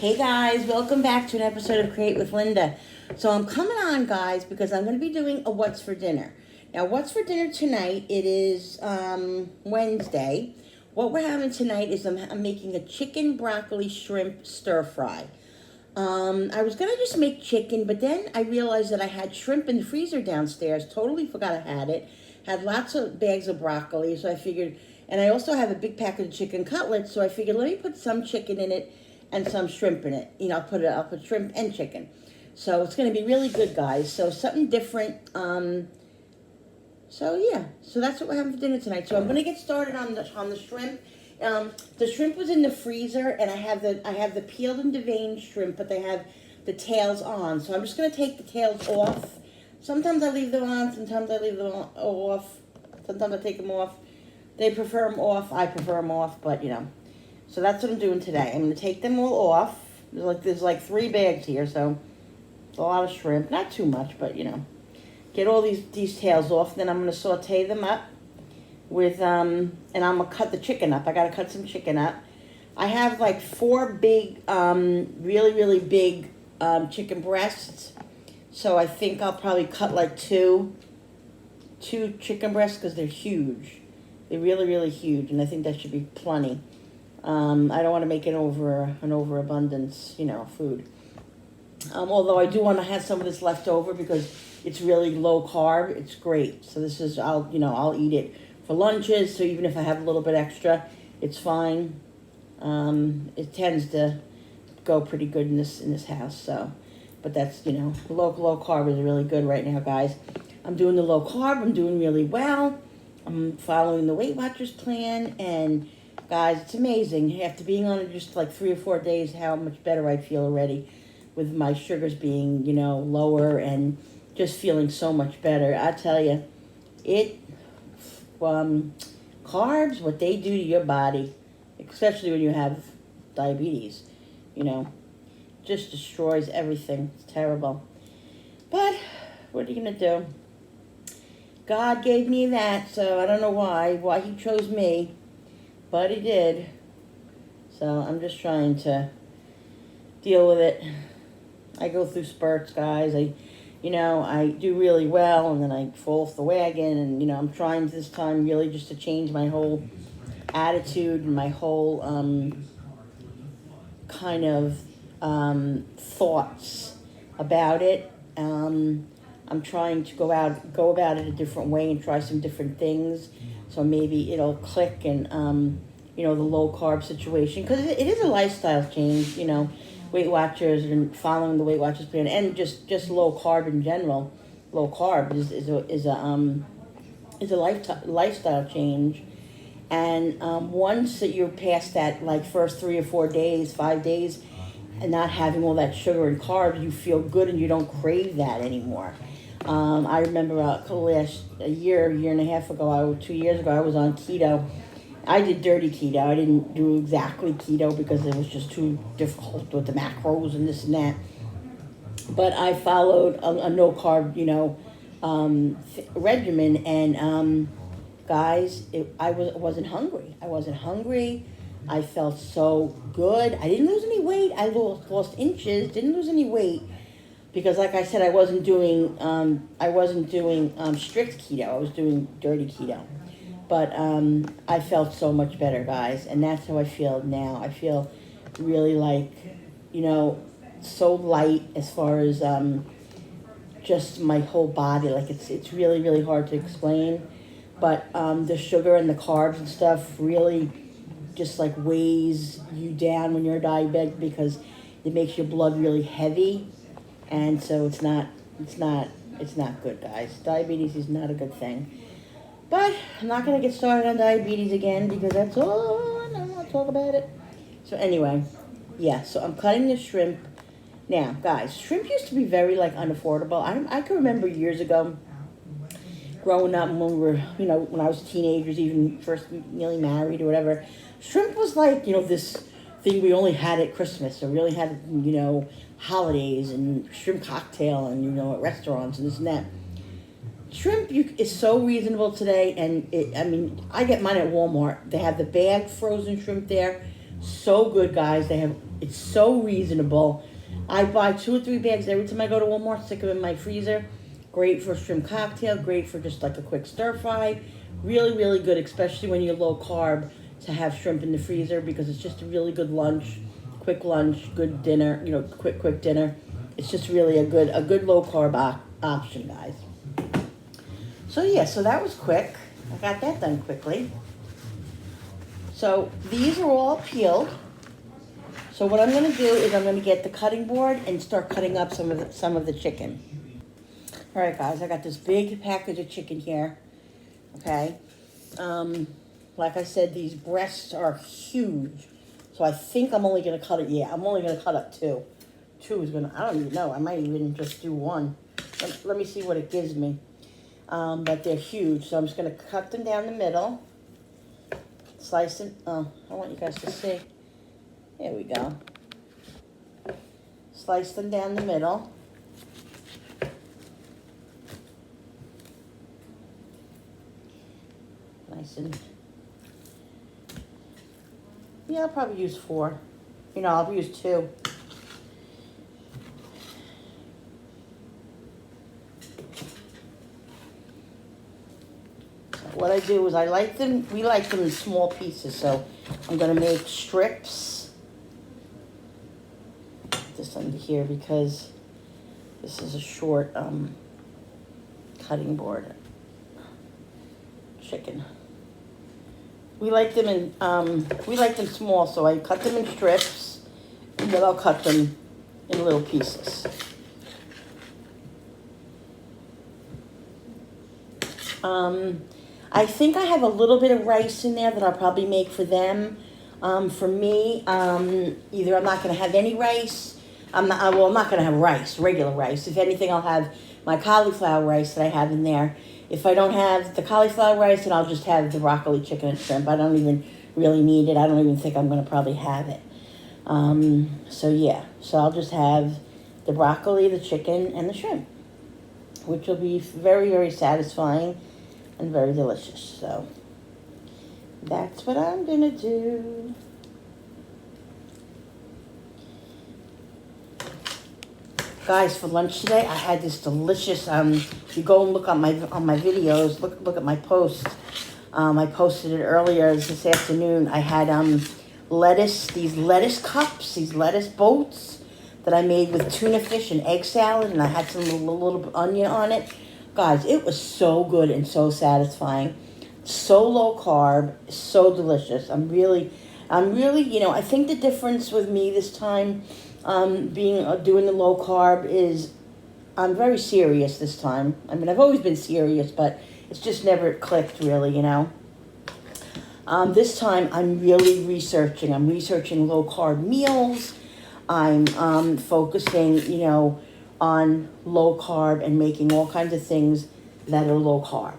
Hey guys, welcome back to an episode of Create with Linda. So I'm coming on, guys, because I'm going to be doing a What's for Dinner. Now, what's for dinner tonight? It is Wednesday. What we're having tonight is I'm making a chicken broccoli shrimp stir fry. I was going to just make chicken, but then I realized that I had shrimp in the freezer downstairs. Totally forgot I had it. Had lots of bags of broccoli, so I figured, and I also have a big packet of chicken cutlets, so I figured let me put some chicken in it and some shrimp in it. You know, I'll put shrimp and chicken. So it's going to be really good, guys. So something different. So yeah, so that's what we're having for dinner tonight. So I'm going to get started on the shrimp. The shrimp was in the freezer, and I have the peeled and deveined shrimp, but they have the tails on. So I'm just going to take the tails off. Sometimes I leave them on. Sometimes I leave them off. Sometimes I take them off. They prefer them off. I prefer them off, but you know. So that's what I'm doing today. I'm going to take them all off. There's like 3 bags here, so it's a lot of shrimp. Not too much, but you know. Get all these tails off. Then I'm going to saute them up with, and I'm going to cut the chicken up. I got to cut some chicken up. I have like 4 big, really, really big chicken breasts. So I think I'll probably cut like two chicken breasts because they're huge. They're really, really huge, and I think that should be plenty. I don't want to make it an overabundance, you know, food. Although I do want to have some of this left over because it's really low carb. It's great. So this is, I'll eat it for lunches. So even if I have a little bit extra, it's fine. It tends to go pretty good in this house. So, but that's, you know, low carb is really good right now, guys. I'm doing the low carb. I'm doing really well. I'm following the Weight Watchers plan, and guys, it's amazing. After being on it just like 3 or 4 days, how much better I feel already with my sugars being, you know, lower and just feeling so much better. I tell you, carbs, what they do to your body, especially when you have diabetes, you know, just destroys everything. It's terrible. But what are you going to do? God gave me that, so I don't know why he chose me. But he did. So I'm just trying to deal with it. I go through spurts, guys. I do really well, and then I fall off the wagon. And, you know, I'm trying this time really just to change my whole attitude and my whole kind of thoughts about it. I'm trying to go about it a different way and try some different things. So maybe it'll click and, you know, the low carb situation. Because it is a lifestyle change, you know. Weight Watchers and following the Weight Watchers plan. And just low carb in general. Low carb is a lifestyle change. And once that you're past that, like, first 3 or 4 days, 5 days, and not having all that sugar and carbs, you feel good and you don't crave that anymore. I remember a year and a half ago, 2 years ago, I was on keto. I did dirty keto. I didn't do exactly keto because it was just too difficult with the macros and this and that. But I followed a no carb, you know, regimen, and guys, I wasn't hungry. I wasn't hungry. I felt so good. I didn't lose any weight. I lost inches. Didn't lose any weight. Because, like I said, I wasn't doing strict keto. I was doing dirty keto, but I felt so much better, guys, and that's how I feel now. I feel really like, you know, so light as far as just my whole body. Like it's really, really hard to explain, but the sugar and the carbs and stuff really just like weighs you down when you're a diabetic because it makes your blood really heavy. And so it's not good, guys. Diabetes is not a good thing. But I'm not going to get started on diabetes again because that's all I know. I'll talk about it. So anyway, yeah, so I'm cutting the shrimp. Now, guys, shrimp used to be very, like, unaffordable. I can remember years ago growing up when we were, you know, when I was teenagers, even first nearly married or whatever. Shrimp was like, you know, this thing we only had at Christmas, or we only had, you know, holidays and shrimp cocktail and, you know, at restaurants and this and that. Shrimp is so reasonable today, and I get mine at Walmart. They have the bag frozen shrimp there So good, guys. It's so reasonable. I buy 2 or 3 bags every time I go to Walmart, stick them in my freezer. Great for a shrimp cocktail, great for just like a quick stir fry. Really, really good, especially when you're low carb, to have shrimp in the freezer, because it's just a really good lunch, good dinner, quick dinner. It's just really a good low carb option, guys. So yeah, so that was quick. I got that done quickly. So these are all peeled. So what I'm going to do is I'm going to get the cutting board and start cutting up some of the chicken. All right, guys, I got this big package of chicken here. Okay. Like I said, these breasts are huge. So I think I'm only going to cut it. Yeah, I'm only going to cut up 2. 2 is going to, I don't even know. I might even just do 1. Let me see what it gives me. But they're huge. So I'm just going to cut them down the middle. Slice them. Oh, I want you guys to see. There we go. Slice them down the middle. Nice and, yeah, I'll probably use 4. I'll use 2. What I do is we like them in small pieces, so I'm going to make strips. Put this under here because this is a short cutting board. Chicken. We like them small, so I cut them in strips, and then I'll cut them in little pieces. I think I have a little bit of rice in there that I'll probably make for them. For me, either I'm not going to have any rice. I'm not going to have rice, regular rice. If anything, I'll have my cauliflower rice that I have in there. If I don't have the cauliflower rice, then I'll just have the broccoli, chicken, and shrimp. I don't even really need it. I don't even think I'm going to probably have it. So yeah, so I'll just have the broccoli, the chicken, and the shrimp, which will be very, very satisfying and very delicious. So that's what I'm going to do. Guys, for lunch today, I had this delicious, if you go and look on my videos, look at my post. I posted it earlier this afternoon. I had these lettuce cups, these lettuce boats that I made with tuna fish and egg salad, and I had some little onion on it. Guys, it was so good and so satisfying. So low carb, so delicious. I'm really, I think the difference with me this time, doing the low carb, is I'm very serious this time. I mean, I've always been serious, but it's just never clicked really, This time I'm really researching. I'm researching low carb meals. I'm focusing, on low carb and making all kinds of things that are low carb.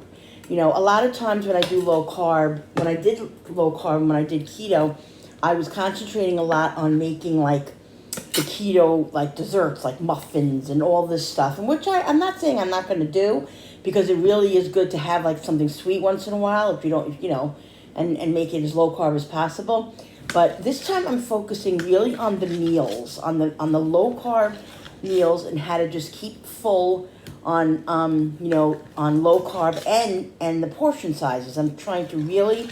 A lot of times when I do low carb, when I did keto, I was concentrating a lot on making like the keto like desserts, like muffins and all this stuff, and which I'm not saying I'm not going to do, because it really is good to have like something sweet once in a while and make it as low carb as possible. But this time I'm focusing really on the meals, on the low carb meals, and how to just keep full on on low carb and the portion sizes. I'm trying to really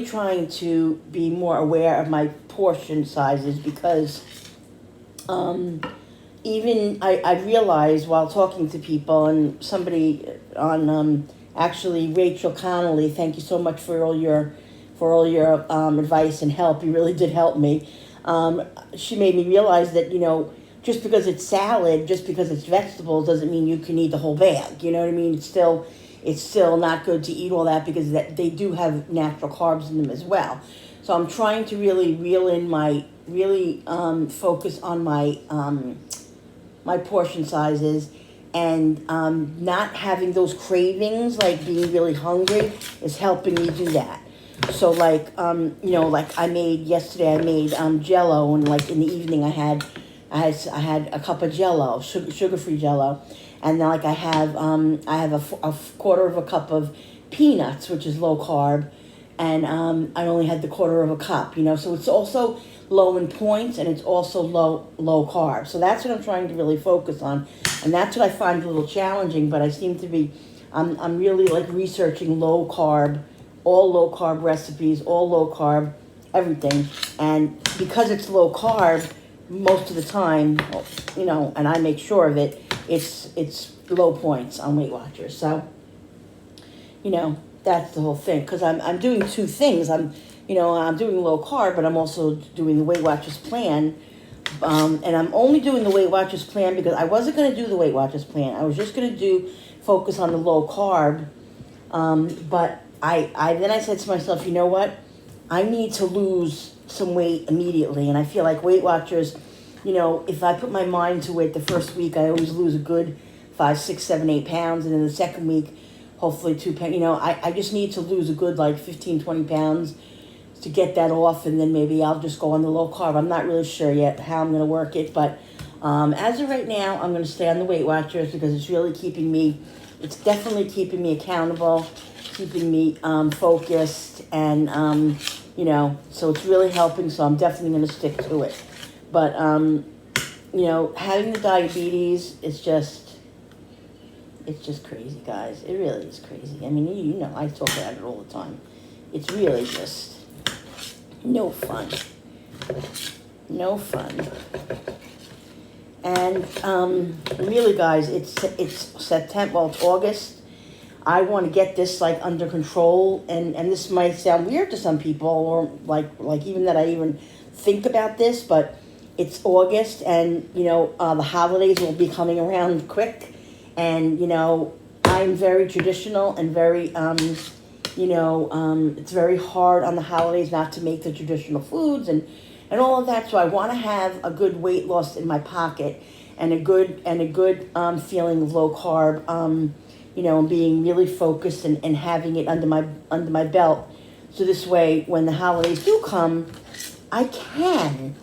trying to be more aware of my portion sizes, because even I realized while talking to people, and somebody on actually Rachel Connolly, thank you so much for all your advice and help. You really did help me. She made me realize that just because it's salad, just because it's vegetables, doesn't mean you can eat the whole bag. You know what I mean? It's still not good to eat all that, because they do have natural carbs in them as well. So I'm trying to really focus on my portion sizes, and not having those cravings, like being really hungry, is helping me do that. So like I made Jell-O, and like in the evening I had a cup of Jell-O, sugar-free Jell-O. And then, like, I have a quarter of a cup of peanuts, which is low carb, and I only had the quarter of a cup, you know. So it's also low in points, and it's also low carb. So that's what I'm trying to really focus on, and that's what I find a little challenging. But I seem to be, I'm really like researching low carb, all low carb recipes, all low carb, everything, and because it's low carb, most of the time, you know, and I make sure of it, it's low points on Weight Watchers. So, you know, that's the whole thing. Because I'm doing two things. I'm doing low carb, but I'm also doing the Weight Watchers plan. And I'm only doing the Weight Watchers plan because I wasn't going to do the Weight Watchers plan. I was just going to focus on the low carb. But then I said to myself, you know what? I need to lose some weight immediately. And I feel like Weight Watchers, you know, if I put my mind to it, the first week I always lose a good 5, 6, 7, 8 pounds. And then the second week, hopefully 2 pounds. You know, I just need to lose a good like 15, 20 pounds to get that off. And then maybe I'll just go on the low carb. I'm not really sure yet how I'm going to work it. But as of right now, I'm going to stay on the Weight Watchers because it's really it's definitely keeping me accountable, keeping me focused, and you know, so it's really helping. So I'm definitely going to stick to it. But you know, having the diabetes, it's just crazy, guys. It really is crazy. I mean, you know, I talk about it all the time. It's really just no fun. No fun. And really, guys, it's September. Well, it's August. I want to get this like under control, and this might sound weird to some people, or like even that I even think about this, but it's August, and you know the holidays will be coming around quick, and you know I'm very traditional and very you know it's very hard on the holidays not to make the traditional foods and all of that. So I want to have a good weight loss in my pocket, and a good feeling of low carb. You know, and being really focused and having it under my belt. So this way, when the holidays do come, I can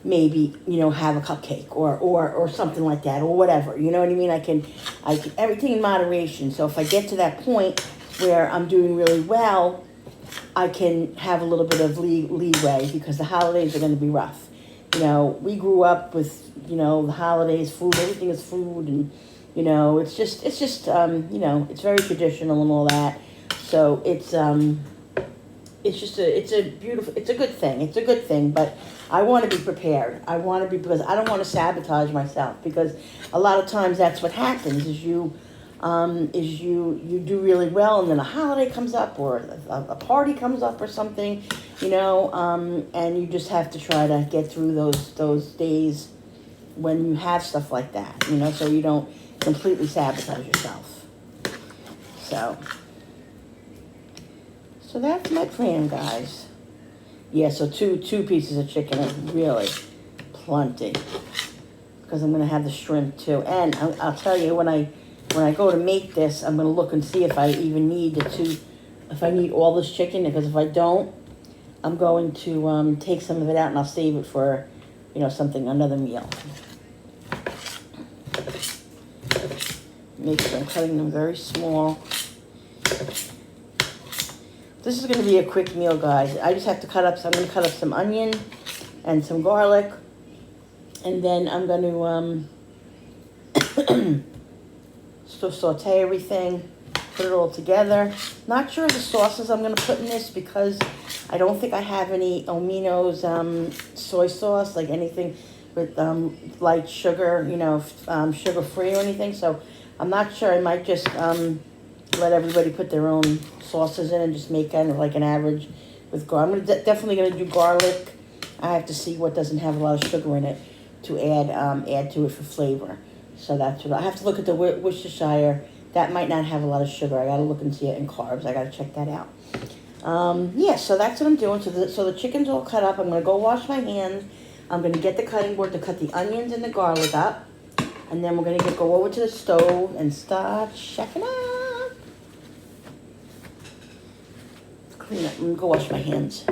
maybe, you know, have a cupcake or something like that, or whatever. You know what I mean? I can everything in moderation. So if I get to that point where I'm doing really well, I can have a little bit of leeway, because the holidays are going to be rough. You know, we grew up with, you know, the holidays, food, everything is food, and you know, it's just you know, it's very traditional and all that. So it's a good thing. It's a good thing, but I want to be prepared. Because I don't want to sabotage myself, because a lot of times that's what happens is you do really well, and then a holiday comes up, or a party comes up or something, you know, and you just have to try to get through those days when you have stuff like that, you know, so you don't completely sabotage yourself. So that's my plan, guys. Yeah, so two pieces of chicken is really plenty, because I'm going to have the shrimp too. And I'll tell you, when I go to make this, I'm going to look and see if I even need if I need all this chicken, because if I don't, I'm going to take some of it out and I'll save it for, you know, another meal. Make sure I'm cutting them very small. This is going to be a quick meal, guys. I just have to I'm going to cut up some onion and some garlic, and then I'm going to saute everything, put it all together. Not sure of the sauces I'm going to put in this, because I don't think I have any Omino's soy sauce, like anything with light sugar, you know, sugar-free or anything. So I'm not sure. I might just let everybody put their own sauces in and just make kind of like an average with garlic. I'm definitely going to do garlic. I have to see what doesn't have a lot of sugar in it to add to it for flavor. So that's what I have to look at the Worcestershire. That might not have a lot of sugar. I got to look and see it in carbs. I got to check that out. Yeah, so that's what I'm doing. So the chicken's all cut up. I'm going to go wash my hands. I'm going to get the cutting board to cut the onions and the garlic up. And then we're going to go over to the stove and start chefing up. Clean up. I'm going to go wash my hands.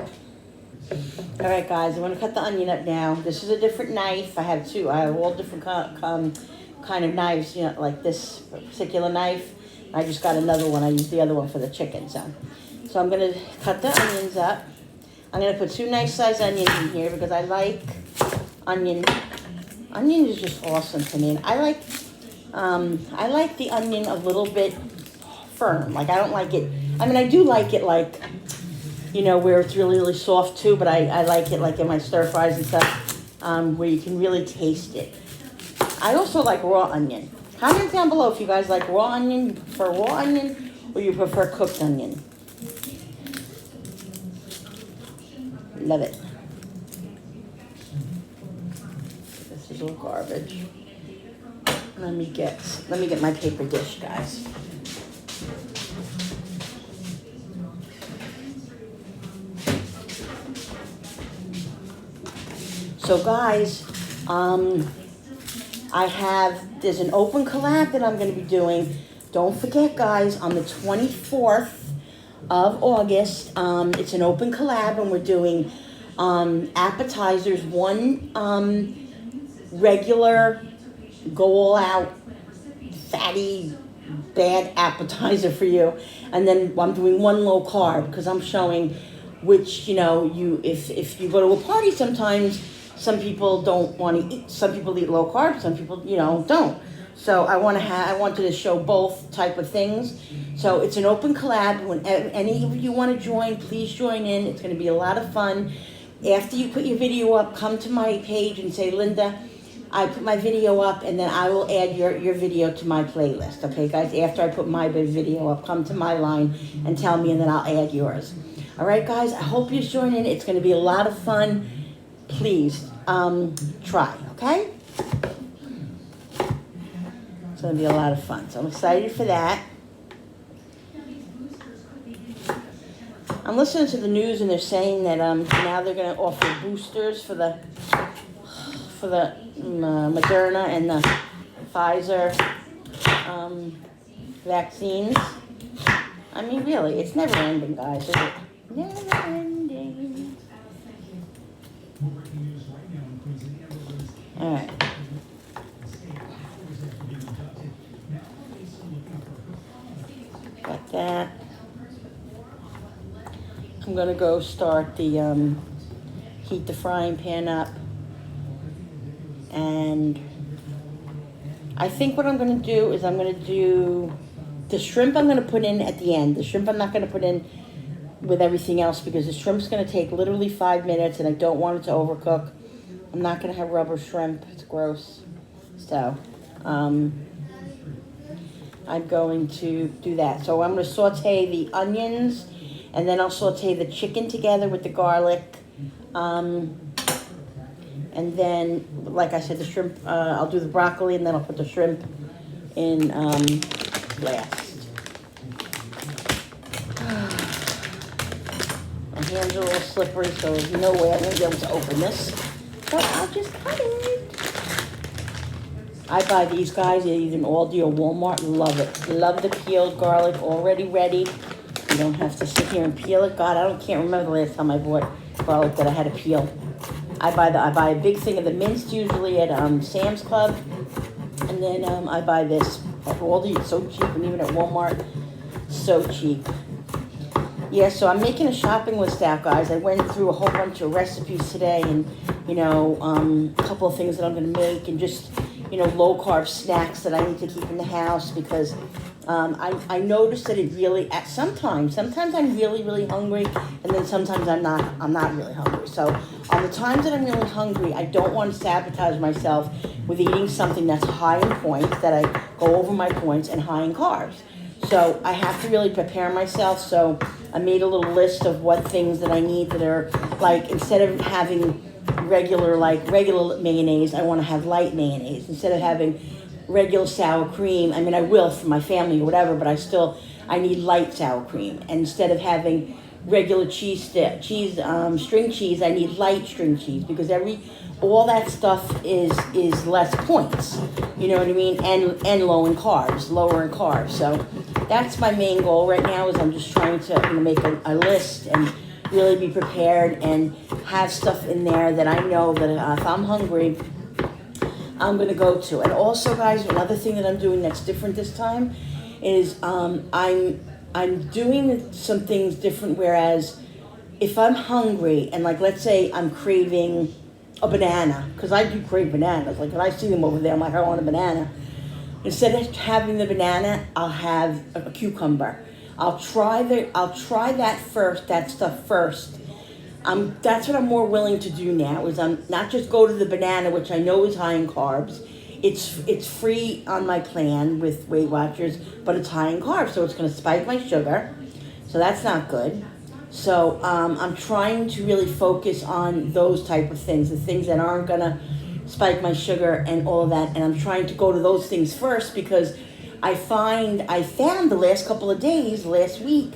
All right, guys. I'm going to cut the onion up now. This is a different knife. I have two. I have all different kind of knives, you know, like this particular knife. I just got another one. I used the other one for the chicken. So So I'm going to cut the onions up. I'm going to put 2 nice sized onions in here because I like onion. Onion is just awesome to me. And I like the onion a little bit firm. Like, I don't like it. I mean, I do like it, like, you know, where it's really, really soft too, but I like it like in my stir fries and stuff, where you can really taste it. I also like raw onion. Comment down below if you guys like raw onion, you prefer raw onion, or you prefer cooked onion. Love it. This is all garbage. Let me get my paper dish, guys. So guys, there's an open collab that I'm going to be doing. Don't forget, guys, on the 24th of August, it's an open collab, and we're doing appetizers. One regular, go all out, fatty, bad appetizer for you, and then I'm doing one low carb because I'm showing which, you know, if you go to a party, sometimes some people don't want to eat. Some people eat low carb. Some people, you know, don't. So I wanted to show both type of things. So it's an open collab. When any of you want to join, please join in. It's going to be a lot of fun. After you put your video up, come to my page and say, Linda, I put my video up, and then I will add your video to my playlist. Okay, guys? After I put my video up, come to my line and tell me, and then I'll add yours. All right, guys? I hope you join in. It's going to be a lot of fun. Please try, okay? It's going to be a lot of fun. So I'm excited for that. I'm listening to the news, and they're saying that now they're going to offer boosters for the Moderna and the Pfizer vaccines. I mean, really, it's never ending, guys, is it? Never ending. All right. Got that. I'm going to go start the, heat the frying pan up. And I think what I'm going to do is I'm going to do the shrimp. I'm going to put in at the end. The shrimp I'm not going to put in with everything else because the shrimp's going to take literally 5 minutes, and I don't want it to overcook. I'm not going to have rubber shrimp. It's gross. So I'm going to do that. So I'm going to saute the onions, and then I'll saute the chicken together with the garlic. And then, like I said, the shrimp, I'll do the broccoli, and then I'll put the shrimp in last. My hands are a little slippery, so there's no way I'm going to be able to open this. So I'll just cut it. I buy these, guys, either in Aldi or Walmart. Love it. Love the peeled garlic, already ready. You don't have to sit here and peel it. God, can't remember the last time I bought garlic that I had to peel. I buy a big thing of the minced usually at Sam's Club, and then I buy this at Aldi. It's so cheap, and even at Walmart, so cheap. Yeah, so I'm making a shopping list out, guys. I went through a whole bunch of recipes today, and you know, a couple of things that I'm going to make, and just, you know, low carb snacks that I need to keep in the house because I noticed that it really, sometimes I'm really, really hungry, and then sometimes I'm not really hungry. So on the times that I'm really hungry, I don't want to sabotage myself with eating something that's high in points, that I go over my points, and high in carbs. So I have to really prepare myself. So I made a little list of what things that I need that are, like, instead of having regular mayonnaise, I want to have light mayonnaise. Instead of having regular sour cream, I mean, I will for my family or whatever, but I need light sour cream. And instead of having regular string cheese, I need light string cheese, because all that stuff is less points, you know what I mean, and lower in carbs. So that's my main goal right now, is I'm just trying to make a list and really be prepared and have stuff in there that I know that if I'm hungry, I'm going to go to. And also, guys, another thing that I'm doing that's different this time is I'm I'm doing some things different, whereas if I'm hungry and like let's say I'm craving a banana, because I do crave bananas, like when I see them over there I'm like I want a banana. Instead of having the banana, I'll have a cucumber. I'll try that first, that stuff first. That's what I'm more willing to do now, is I'm not just go to the banana, which I know is high in carbs. It's free on my plan with Weight Watchers, but it's high in carbs, so it's going to spike my sugar. So that's not good. So I'm trying to really focus on those type of things, the things that aren't going to spike my sugar and all of that. And I'm trying to go to those things first, because I found the last couple of days, last week,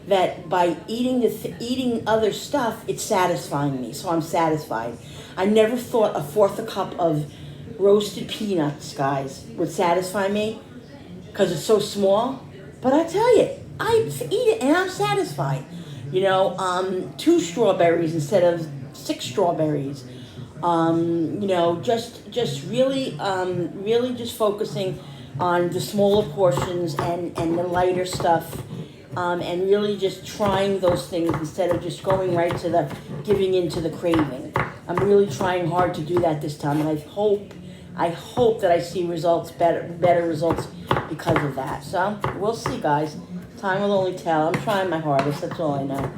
that by eating other stuff, it's satisfying me. So I'm satisfied. I never thought a fourth a cup of roasted peanuts, guys, would satisfy me because it's so small. But I tell you, I eat it and I'm satisfied. 2 strawberries instead of 6 strawberries. Just really just focusing on the smaller portions and the lighter stuff. And really just trying those things instead of just going right to the giving into the craving. I'm really trying hard to do that this time, and I hope that I see better results because of that. So we'll see, guys. Time will only tell. I'm trying my hardest. That's all I know.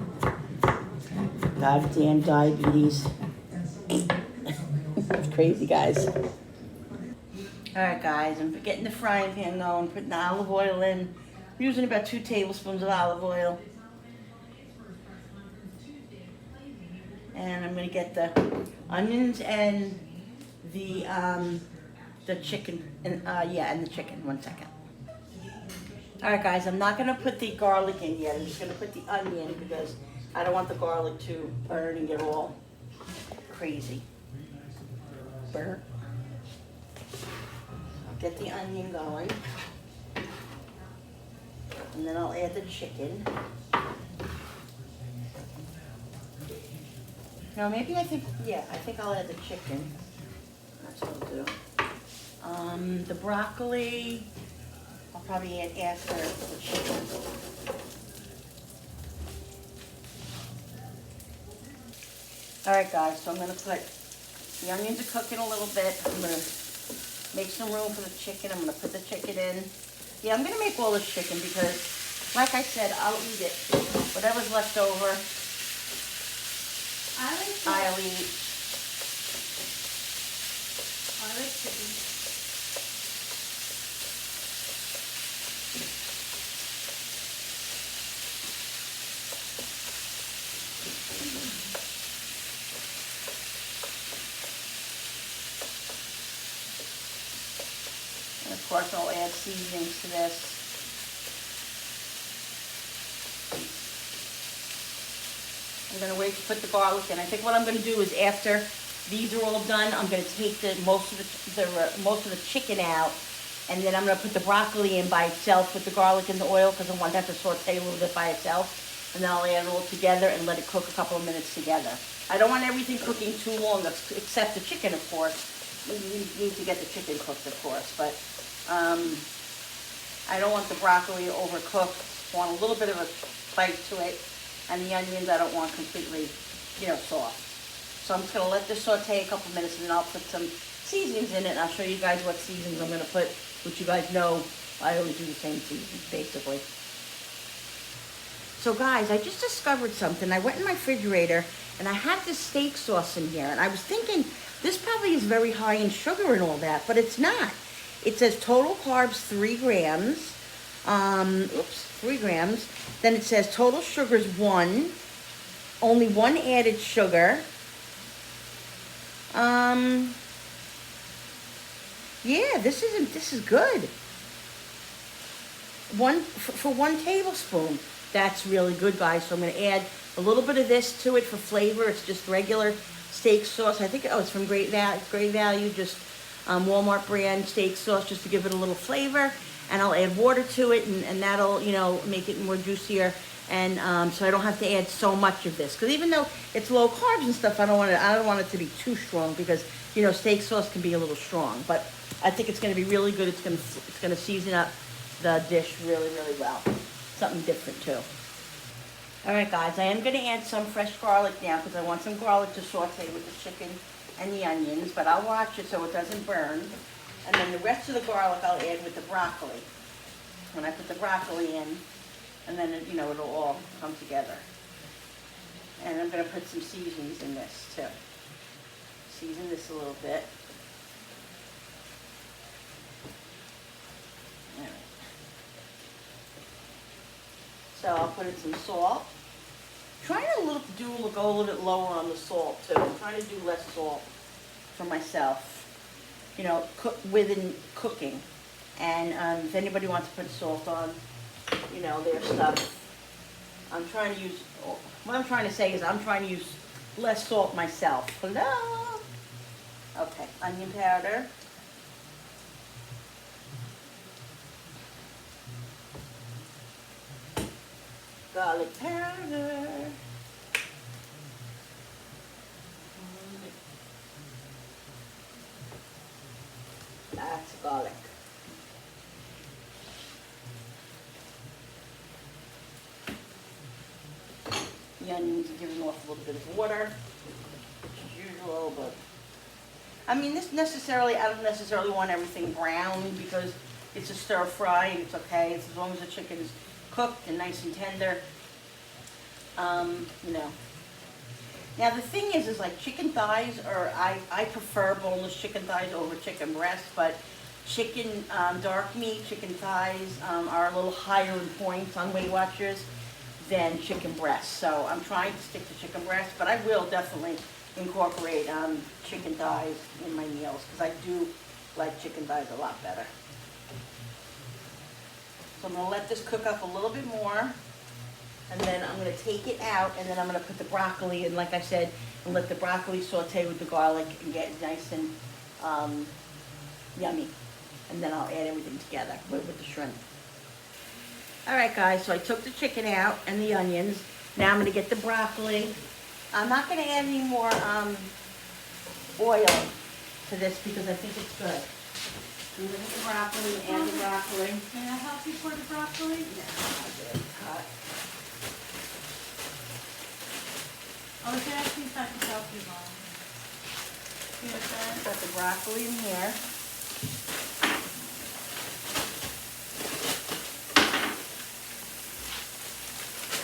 Goddamn diabetes. It's crazy, guys. All right, guys. I'm getting the frying pan going, putting the olive oil in. I'm using about 2 tablespoons of olive oil. And I'm going to get the onions and the chicken, and the chicken. 1 second. All right, guys, I'm not going to put the garlic in yet. I'm just going to put the onion because I don't want the garlic to burn and get all crazy. Burn. I'll get the onion going. And then I'll add the chicken. No, maybe I think I'll add the chicken. That's what I'll do. The broccoli, I'll probably add after the chicken. All right, guys, so I'm going to put, the onions are cooking a little bit. I'm going to make some room for the chicken. I'm going to put the chicken in. Yeah, I'm going to make all this chicken because, like I said, I'll eat it. Whatever's left over, I'll eat. I like chicken. And of course, I'll add seasonings to this. I'm going to wait to put the garlic in. I think what I'm going to do is after these are all done, I'm going to take most of the chicken out, and then I'm going to put the broccoli in by itself with the garlic and the oil because I want that to saute a little bit by itself, and then I'll add it all together and let it cook a couple of minutes together. I don't want everything cooking too long, except the chicken, of course. You need to get the chicken cooked, of course, but I don't want the broccoli overcooked. I want a little bit of a bite to it. And the onions I don't want completely, soft. So I'm just going to let this saute a couple minutes, and then I'll put some seasonings in it, and I'll show you guys what seasonings I'm going to put, which you guys know I always do the same seasonings, basically. So guys, I just discovered something. I went in my refrigerator, and I had this steak sauce in here, and I was thinking, this probably is very high in sugar and all that, but it's not. It says total carbs 3 grams. 3 grams. Then it says total sugars 1. Only 1 added sugar. Yeah, this is good. For 1 tablespoon. That's really good, guys. So I'm going to add a little bit of this to it for flavor. It's just regular steak sauce. I think it's from Great Value, just Walmart brand steak sauce, just to give it a little flavor. And I'll add water to it, and that'll, make it more juicier. And so I don't have to add so much of this. Because even though it's low carbs and stuff, I don't want it to be too strong because, steak sauce can be a little strong. But I think it's going to be really good. It's going to season up the dish really, really well. So something different too. All right, guys, I am going to add some fresh garlic now because I want some garlic to saute with the chicken and the onions, but I'll watch it so it doesn't burn. And then the rest of the garlic I'll add with the broccoli. When I put the broccoli in, and then, you know, it'll all come together. And I'm going to put some seasonings in this too. Season this a little bit. All right. So I'll put in some salt. Trying to go a little bit lower on the salt too. I'm trying to do less salt for myself. You know, within cooking. And if anybody wants to put salt on, you know, their stuff, I'm trying to use, what I'm trying to say is I'm trying to use less salt myself. Hello? Okay, onion powder. Garlic powder. That's garlic. The onions are giving off a little bit of water, which is usual, but I mean, I don't necessarily want everything brown because it's a stir fry and it's okay. It's as long as the chicken is cooked and nice and tender. You know. Now the thing is like chicken thighs I prefer boneless chicken thighs over chicken breasts, but chicken, dark meat, chicken thighs are a little higher in points on Weight Watchers than chicken breasts. So I'm trying to stick to chicken breasts, but I will definitely incorporate chicken thighs in my meals because I do like chicken thighs a lot better. So I'm going to let this cook up a little bit more, and then I'm going to take it out, and then I'm going to put the broccoli in, like I said, and let the broccoli saute with the garlic and get nice and yummy. And then I'll add everything together with the shrimp. All right, guys, so I took the chicken out and the onions. Now I'm going to get the broccoli. I'm not going to add any more oil to this because I think it's good. I'm going to get the broccoli, add the broccoli. May I help you for the broccoli? No, I'll do it. Cut. I was asking if I could help you, Mom. Here's that. Got the broccoli in here.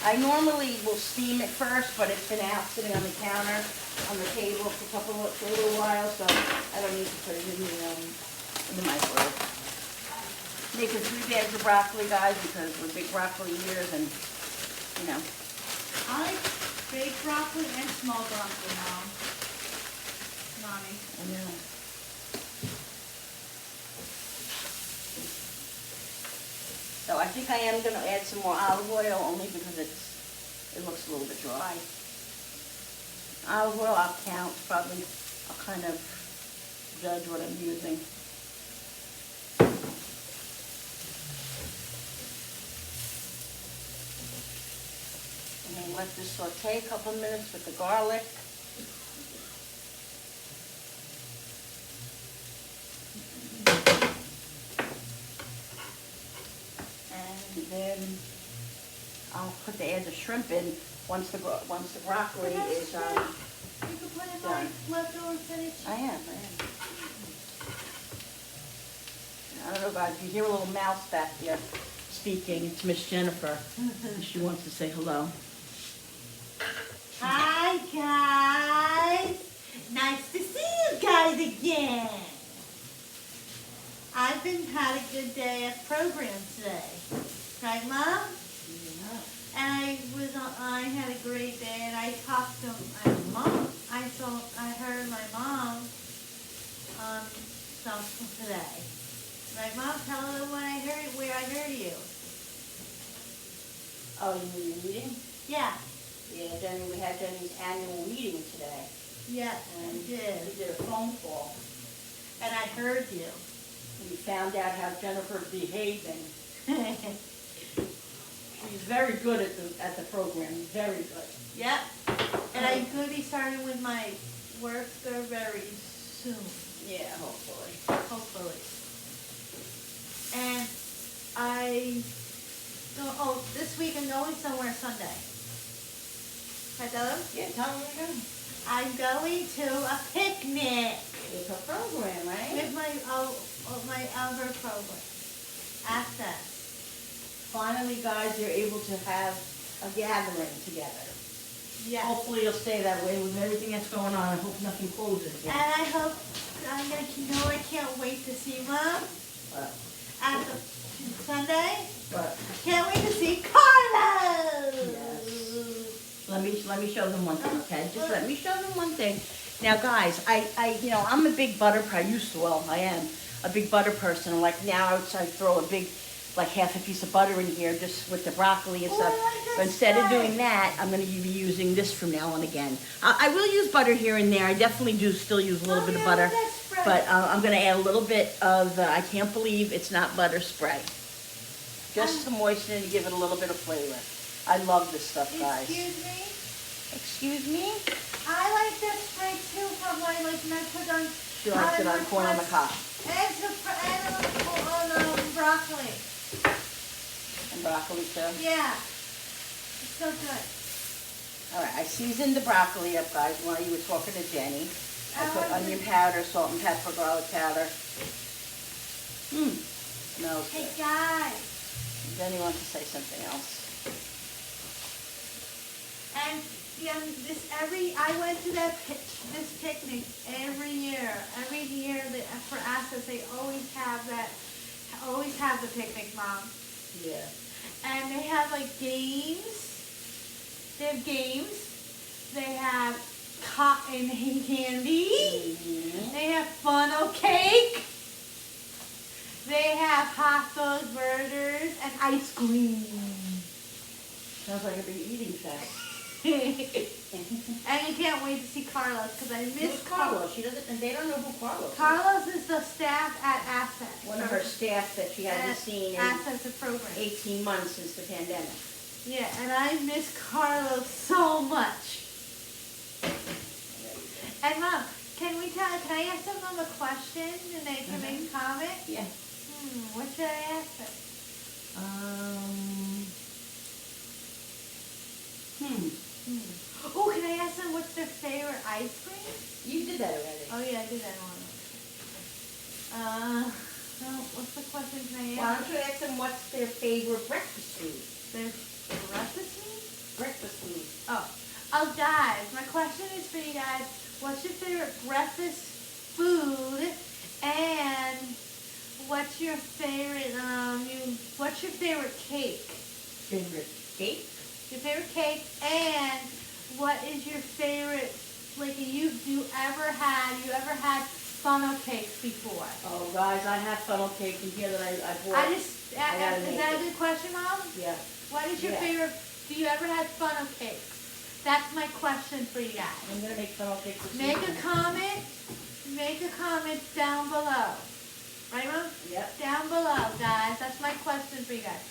I normally will steam it first, but it's been out sitting on the counter, on the table for a little while, so I don't need to put it in the microwave. Making 3 bags of broccoli, guys, because we're big broccoli eaters, and you know. I like big broccoli and small broccoli, Mom. Mommy. I know. So I think I am going to add some more olive oil only because it looks a little bit dry. Olive oil I'll count, probably I'll kind of judge what I'm using. And then let this saute a couple minutes with the garlic. And then I'll add the shrimp in once the broccoli is You can put in my leftover spinach. I am. I don't know, guys, if you hear a little mouse back there speaking, it's Miss Jennifer. She wants to say hello. Hi, guys. Nice to see you guys again. I've had a good day at program today. Right, Mom? Yeah. And I had a great day, and I talked to my mom. I heard my mom something today. Right, Mom? Tell them where I heard you. Oh, you mean the meeting? Yeah. Yeah, we had Jenny's annual meeting today. Yes, I We did. did a phone call. And I heard you. We found out how Jennifer's behaving. She's very good at the program. Very good. Yep. And I'm going to be starting with my work there very soon. Yeah, hopefully. Hopefully. And I Oh, this week I'm going somewhere Sunday. Can I tell them? Yeah, tell them we're going. I'm going to a picnic It's a program, right? with my other program. Access. Finally, guys, you're able to have a gathering together. Yes. Hopefully it'll stay that way with everything that's going on. I hope nothing closes And again. I hope I can't wait to see Mom But, at the Sunday. but Can't wait to see Carlos. let me show them one thing, okay? Just let me show them one thing. Now, guys, I'm a big butter. I used to. Well, I am a big butter person. Like now, I throw a big, like half a piece of butter in here, just with the broccoli and stuff. But instead of doing that, I'm going to be using this from now on again. I will use butter here and there. I definitely do still use a little bit of butter. But I'm going to add a little bit of, I can't believe it's not butter spray. Just to moisten it and give it a little bit of flavor. I love this stuff, guys. Excuse me? Excuse me? I like this spray too from when I put on. She likes it on corn on the cob. And on broccoli. And broccoli too? Yeah. It's so good. All right, I seasoned the broccoli up, guys, while you were talking to Jenny. I put onion powder, salt and pepper, garlic powder. Smells Hey good. guys. Jenny wants to say something else. And I went to this picnic every year. Every year for Access they always have the picnic, Mom. Yeah. And they have like games. They have games. They have cotton candy. Mm-hmm. They have funnel cake. They have hot dog burgers and ice cream. Sounds like a big eating fest. And you can't wait to see Carlos because I miss Who's Carlos? She doesn't, and they don't know who Carlos is. Carlos is the staff at Access. One of her staff that she hasn't seen in Access the program. 18 months since the pandemic. Yeah, and I miss Carlos so much. And Mom, can I ask them a question and they can make a comment? Yeah. What should I ask them? Oh, can I ask them what's their favorite ice cream? You did that already. Oh yeah, I did that one. What's the question can I Why ask? don't you ask them what's their favorite breakfast food? Their breakfast food? Breakfast food. Oh guys, my question is for you guys. What's your favorite breakfast food? And what's your favorite cake? Favorite cake? Your favorite cake, and what is your favorite, like, you ever had funnel cakes before? Oh, guys, I have funnel cake in here that I bought. Is that a good question, Mom? Yeah. What is your favorite, do you ever have funnel cakes? That's my question for you guys. I'm going to make funnel cake this Make weekend. a comment down below. Right, Mom? Yep. Down below, guys. That's my question for you guys.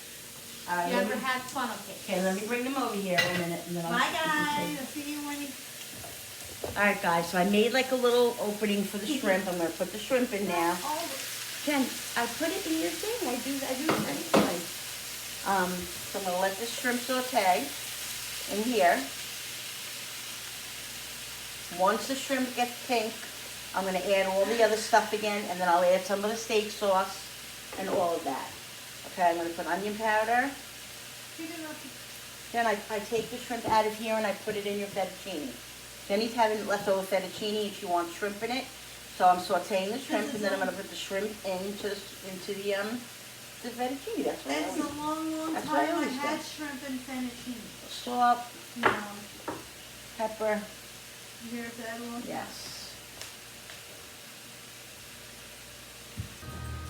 All right, You ever had funnel cakes? Okay, let me bring them over here in a minute. And then Bye, guys. I'll see you when you... All right, guys, so I made like a little opening for the shrimp. I'm going to put the shrimp in now. Jen, I put it in your thing. I do anything. So I'm going to let this shrimp saute in here. Once the shrimp gets pink, I'm going to add all the other stuff again, and then I'll add some of the steak sauce and all of that. Okay, I'm going to put onion powder. Then I take the shrimp out of here and I put it in your fettuccine. Jenny's having leftover fettuccine and she wants shrimp in it. So I'm sauteing the shrimp and then I'm going to put the shrimp into the fettuccine. That's what I It's always a long That's what I time I always had do. shrimp and fettuccine. Salt, No. pepper. Here's that one. Yes.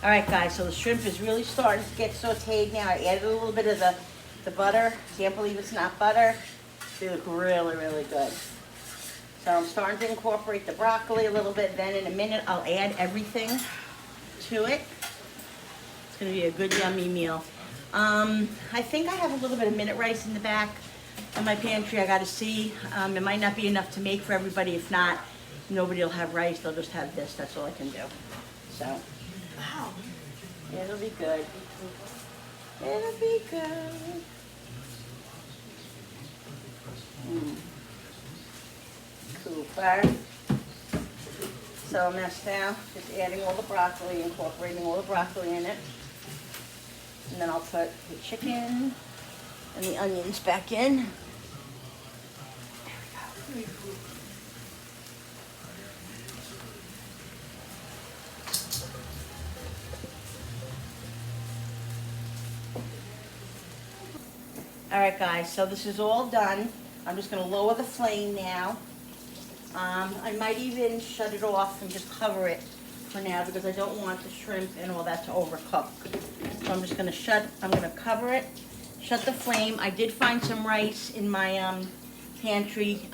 All right, guys, so the shrimp is really starting to get sauteed now. I added a little bit of the butter. Can't believe it's not butter. They look really, really good. So I'm starting to incorporate the broccoli a little bit. Then in a minute, I'll add everything to it. It's going to be a good, yummy meal. I think I have a little bit of minute rice in the back in my pantry. I got to see. It might not be enough to make for everybody. If not, nobody will have rice. They'll just have this. That's all I can do. So. Wow. It'll be good. It'll be good. Super. So I'm now just adding all the broccoli, incorporating all the broccoli in it. And then I'll put the chicken and the onions back in. There we go. All right, guys, so this is all done. I'm just gonna lower the flame now. I might even shut it off and just cover it for now because I don't want the shrimp and all that to overcook. So I'm just gonna cover it, shut the flame. I did find some rice in my pantry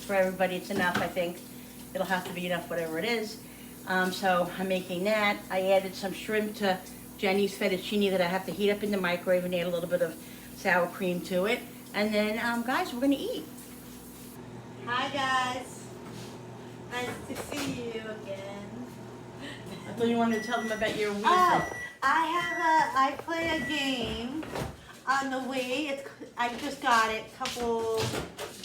for everybody. It's enough, I think. It'll have to be enough, whatever it is. So I'm making that. I added some shrimp to Jenny's fettuccine that I have to heat up in the microwave and add a little bit of sour cream to it. And then, guys, we're gonna eat. Hi guys. Nice to see you again. I thought you wanted to tell them about your week. Oh, I play a game on the Wii. I just got it a couple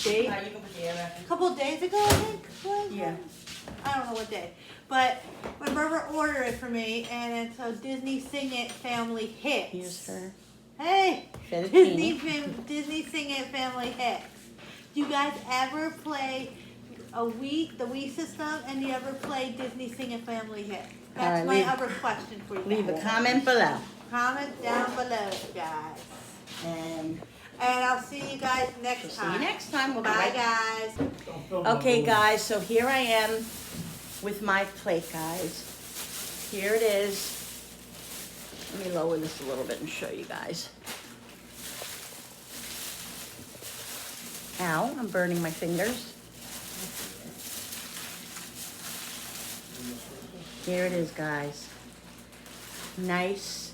days. You can put the air back in. Couple days ago, I think. Yeah. I don't know what day, but my brother ordered it for me, and it's a Disney Sing It Family Hits. Here's her. Hey, Fettuccine. Disney Sing It Family Hits. Do you guys ever play the Wii system, and you ever play Disney Sing It Family Hits? That's my other question for you. Leave a comment below. Comment down below, guys. And I'll see you guys next time. see you next time. We'll be Bye, right guys. Okay, guys, so here I am with my plate, guys. Here it is. Let me lower this a little bit and show you guys. Ow, I'm burning my fingers. Here it is, guys. Nice,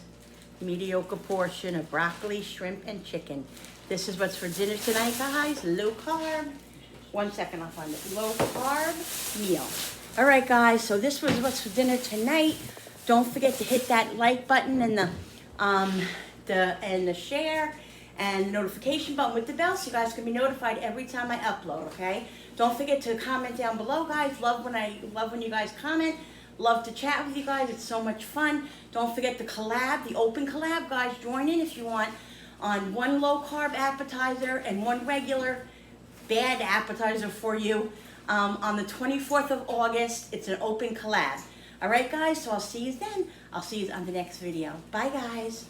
mediocre portion of broccoli, shrimp, and chicken. This is what's for dinner tonight, guys. Low carb. 1 second, I'll find it. Low carb meal. All right, guys, so this was what's for dinner tonight. Don't forget to hit that like button and the share and notification button with the bell so you guys can be notified every time I upload, okay? Don't forget to comment down below, guys. Love when you guys comment. Love to chat with you guys. It's so much fun. Don't forget the collab, the open collab, guys. Join in if you want on one low carb appetizer and one regular bad appetizer for you. On the 24th of August, it's an open collab. All right, guys, so I'll see you then. I'll see you on the next video. Bye, guys.